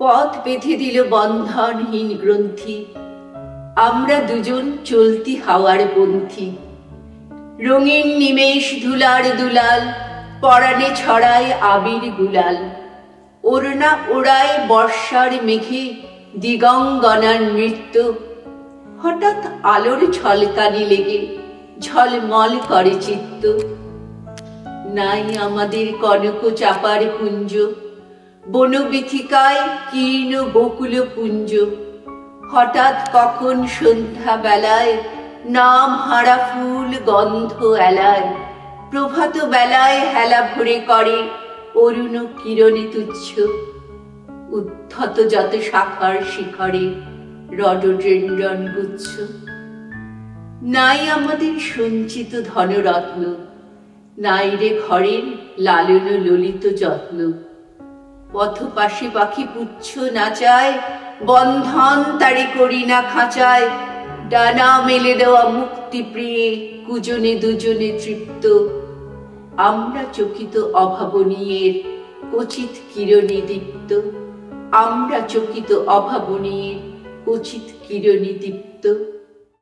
পথ বেঁধে দিল বন্ধনহীন গ্রন্থি, আমরা দুজন চলতি হাওয়ার পন্থী। রঙিন নিমেষ ধুলার দুলাল, পরাণে ছড়ায় আবির গুলাল। ওড়না ওড়ায় বর্ষার মেঘে দিগঙ্গনার নৃত্য। হঠাৎ আলোর ঝলকানি লেগে ঝলমল করে চিত্ত। নাই আমাদের কনক চাপার কুঞ্জ, বনবিথিকায় কীর্ণ বকুল পুঞ্জ। হঠাৎ কখন সন্ধ্যা বেলায় নাম হারা ফুল গন্ধ এলায়। প্রভাত বেলায় হেলা ভরে করে অরুণ কিরণে তুচ্ছ। উদ্ধত যত শাখার শিখরে রডড্রেন্ডন গুচ্ছ। নাই আমাদের সঞ্চিত ধনরত্ন, নাই রে ঘরের লালন ললিত যত্ন। পথপাশে পাখি পুচ্ছ নাচায়, বন্ধন তারে করি না খাঁচায়। ডানা মেলে দেওয়া মুক্তি প্রিয়ে কুজনে দুজনে তৃপ্ত। আমরা চকিত অভাবনীয়ের কচিত কিরণে দীপ্ত। আমরা চকিত অভাবনীয়ের কচিত কিরণে দীপ্ত।